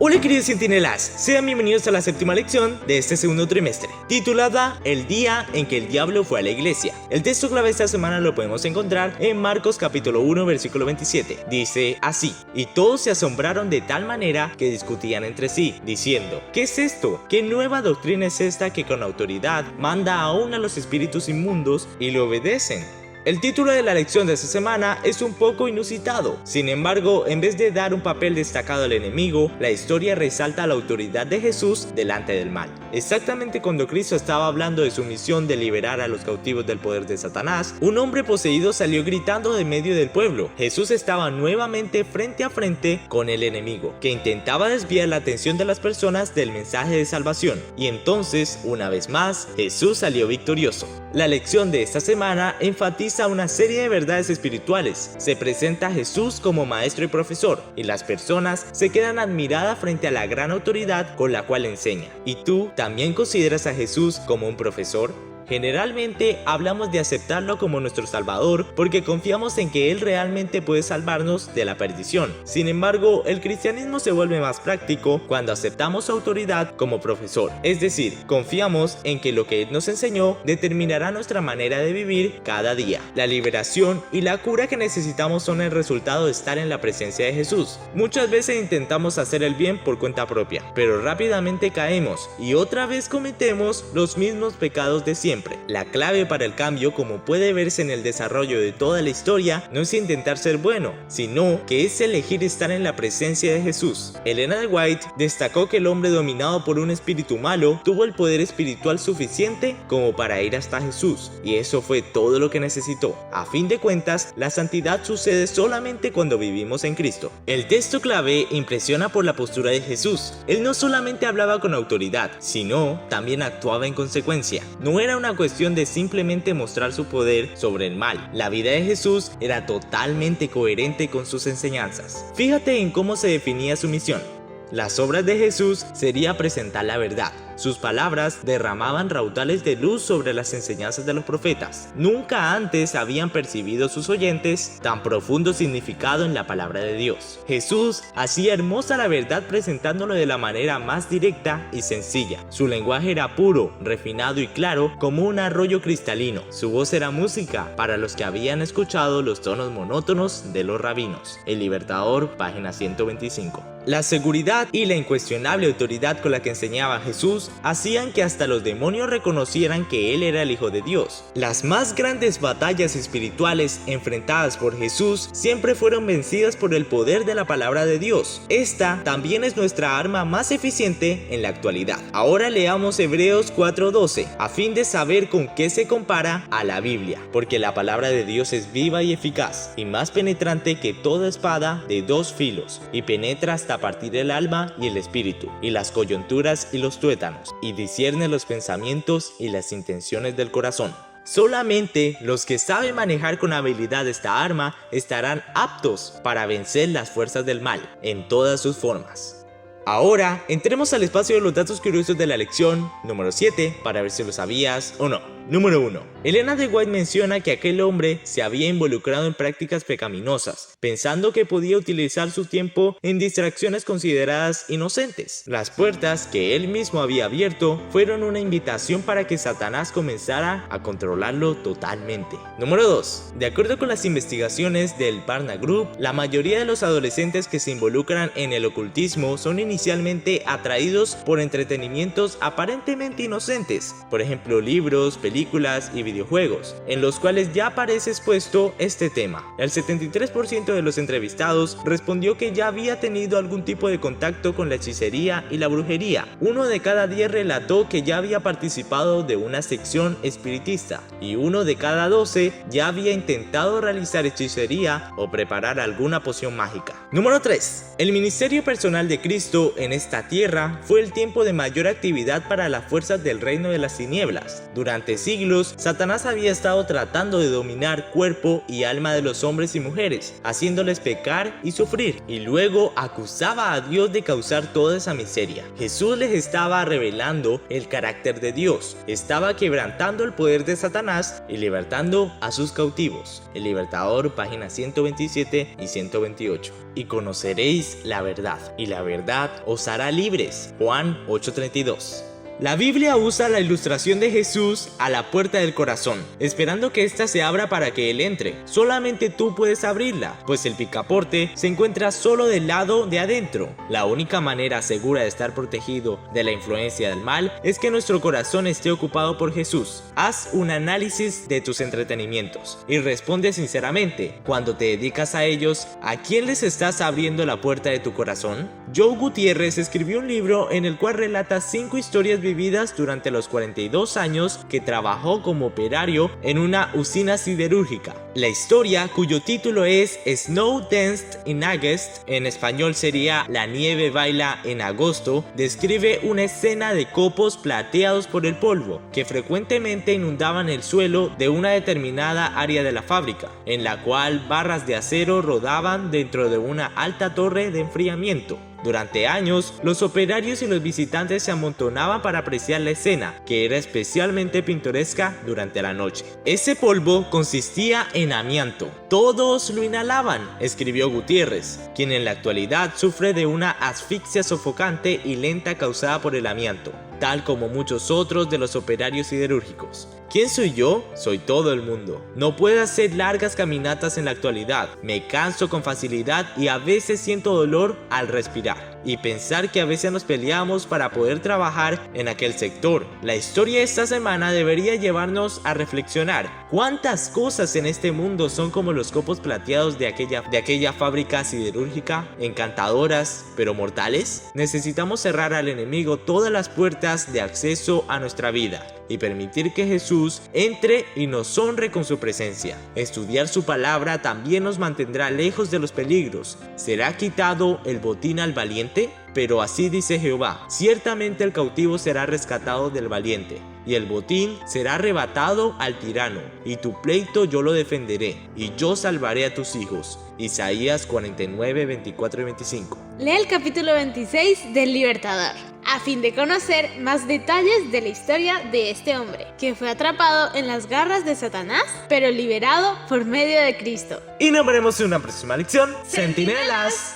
Hola queridos centinelas, sean bienvenidos a la séptima lección de este segundo trimestre, titulada El día en que el diablo fue a la iglesia. El texto clave de esta semana lo podemos encontrar en Marcos capítulo 1 versículo 27. Dice así: y todos se asombraron de tal manera que discutían entre sí, diciendo: ¿qué es esto? ¿Qué nueva doctrina es esta que con autoridad manda aún a los espíritus inmundos y le obedecen? El título de la lección de esta semana es un poco inusitado. Sin embargo, en vez de dar un papel destacado al enemigo, la historia resalta la autoridad de Jesús delante del mal. Exactamente cuando Cristo estaba hablando de su misión de liberar a los cautivos del poder de Satanás, un hombre poseído salió gritando de medio del pueblo. Jesús estaba nuevamente frente a frente con el enemigo, que intentaba desviar la atención de las personas del mensaje de salvación. Y entonces, una vez más, Jesús salió victorioso. La lección de esta semana enfatiza una serie de verdades espirituales. Se presenta a Jesús como maestro y profesor, y las personas se quedan admiradas frente a la gran autoridad con la cual enseña. ¿Y tú también consideras a Jesús como un profesor? Generalmente hablamos de aceptarlo como nuestro Salvador porque confiamos en que Él realmente puede salvarnos de la perdición. Sin embargo, el cristianismo se vuelve más práctico cuando aceptamos su autoridad como profesor. Es decir, confiamos en que lo que Él nos enseñó determinará nuestra manera de vivir cada día. La liberación y la cura que necesitamos son el resultado de estar en la presencia de Jesús. Muchas veces intentamos hacer el bien por cuenta propia, pero rápidamente caemos y otra vez cometemos los mismos pecados de siempre. La clave para el cambio, como puede verse en el desarrollo de toda la historia, no es intentar ser bueno, sino que es elegir estar en la presencia de Jesús. Elena de White destacó que el hombre dominado por un espíritu malo tuvo el poder espiritual suficiente como para ir hasta Jesús, y eso fue todo lo que necesitó. A fin de cuentas, la santidad sucede solamente cuando vivimos en Cristo. El texto clave impresiona por la postura de Jesús. Él no solamente hablaba con autoridad, sino también actuaba en consecuencia. No era una cuestión de simplemente mostrar su poder sobre el mal. La vida de Jesús era totalmente coherente con sus enseñanzas. Fíjate en cómo se definía su misión. Las obras de Jesús sería presentar la verdad. Sus palabras derramaban raudales de luz sobre las enseñanzas de los profetas. Nunca antes habían percibido sus oyentes tan profundo significado en la palabra de Dios. Jesús hacía hermosa la verdad presentándolo de la manera más directa y sencilla. Su lenguaje era puro, refinado y claro como un arroyo cristalino. Su voz era música para los que habían escuchado los tonos monótonos de los rabinos. El Libertador, página 125. La seguridad y la incuestionable autoridad con la que enseñaba Jesús hacían que hasta los demonios reconocieran que Él era el Hijo de Dios. Las más grandes batallas espirituales enfrentadas por Jesús siempre fueron vencidas por el poder de la palabra de Dios. Esta también es nuestra arma más eficiente en la actualidad. Ahora leamos Hebreos 4:12 a fin de saber con qué se compara a la Biblia, porque la palabra de Dios es viva y eficaz y más penetrante que toda espada de dos filos y penetra hasta partir el alma y el espíritu y las coyunturas y los tuétanos y discierne los pensamientos y las intenciones del corazón. Solamente los que saben manejar con habilidad esta arma estarán aptos para vencer las fuerzas del mal en todas sus formas. Ahora entremos al espacio de los datos curiosos de la lección número 7 para ver si lo sabías o no. Número 1. Elena de White menciona que aquel hombre se había involucrado en prácticas pecaminosas, pensando que podía utilizar su tiempo en distracciones consideradas inocentes. Las puertas que él mismo había abierto fueron una invitación para que Satanás comenzara a controlarlo totalmente. Número 2. De acuerdo con las investigaciones del Barna Group, la mayoría de los adolescentes que se involucran en el ocultismo son inicialmente atraídos por entretenimientos aparentemente inocentes, por ejemplo libros, películas y videojuegos, en los cuales ya aparece expuesto este tema. El 73% de los entrevistados respondió que ya había tenido algún tipo de contacto con la hechicería y la brujería. 1 de cada 10 relató que ya había participado de una sección espiritista y 1 de cada 12 ya había intentado realizar hechicería o preparar alguna poción mágica. Número 3. El ministerio personal de Cristo en esta tierra fue el tiempo de mayor actividad para las fuerzas del reino de las tinieblas. Durante siglos, Satanás había estado tratando de dominar cuerpo y alma de los hombres y mujeres, haciéndoles pecar y sufrir, y luego acusaba a Dios de causar toda esa miseria. Jesús les estaba revelando el carácter de Dios, estaba quebrantando el poder de Satanás y libertando a sus cautivos. El Libertador, páginas 127 y 128. Y conoceréis la verdad, y la verdad verdad os hará libres. Juan 8:32. La Biblia usa la ilustración de Jesús a la puerta del corazón, esperando que ésta se abra para que Él entre. Solamente tú puedes abrirla, pues el picaporte se encuentra solo del lado de adentro. La única manera segura de estar protegido de la influencia del mal es que nuestro corazón esté ocupado por Jesús. Haz un análisis de tus entretenimientos y responde sinceramente, cuando te dedicas a ellos, ¿a quién les estás abriendo la puerta de tu corazón? Joe Gutiérrez escribió un libro en el cual relata 5 historias vividas durante los 42 años que trabajó como operario en una usina siderúrgica. La historia, cuyo título es Snow Danced in August, en español sería La nieve baila en agosto, describe una escena de copos plateados por el polvo que frecuentemente inundaban el suelo de una determinada área de la fábrica, en la cual barras de acero rodaban dentro de una alta torre de enfriamiento. Durante años, los operarios y los visitantes se amontonaban para apreciar la escena, que era especialmente pintoresca durante la noche. Ese polvo consistía en amianto. Todos lo inhalaban, escribió Gutiérrez, quien en la actualidad sufre de una asfixia sofocante y lenta causada por el amianto, tal como muchos otros de los operarios siderúrgicos. ¿Quién soy yo? Soy todo el mundo. No puedo hacer largas caminatas en la actualidad. Me canso con facilidad y a veces siento dolor al respirar. Y pensar que a veces nos peleamos para poder trabajar en aquel sector. La historia de esta semana debería llevarnos a reflexionar. ¿Cuántas cosas en este mundo son como los copos plateados de aquella fábrica siderúrgica? Encantadoras, pero mortales. Necesitamos cerrar al enemigo todas las puertas de acceso a nuestra vida y permitir que Jesús entre y nos honre con su presencia. Estudiar su palabra también nos mantendrá lejos de los peligros. ¿Será quitado el botín al valiente? Pero así dice Jehová: ciertamente el cautivo será rescatado del valiente, y el botín será arrebatado al tirano, y tu pleito yo lo defenderé, y yo salvaré a tus hijos. Isaías 49, 24 y 25. Lee el capítulo 26 del Libertador, a fin de conocer más detalles de la historia de este hombre, que fue atrapado en las garras de Satanás, pero liberado por medio de Cristo. Y nos veremos en una próxima lección. ¡Centinelas!